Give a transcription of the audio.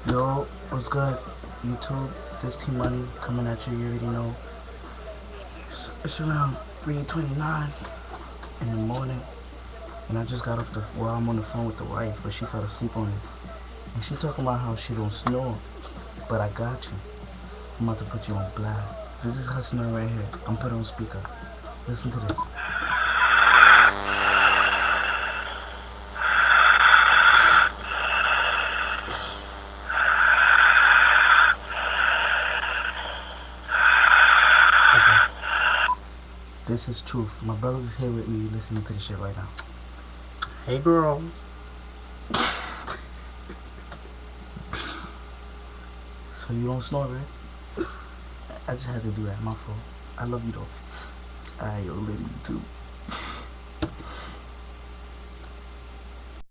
Yo, what's good? YouTube, this T Money coming at you. You already know. It's around 3:29 in the morning, and I just got off the. Well, I'm on the phone with the wife, but she fell asleep on it, and she talking about how she don't snore. But I got you. I'm about to put you on blast. This is her snore right here. I'm put on speaker. Listen to this. Okay. This is truth. My brothers is here with me listening to this shit right now. Hey, girls. So you don't snore, right? I just had to do that. My fault. I love you though. Alright, yo, lady, you too.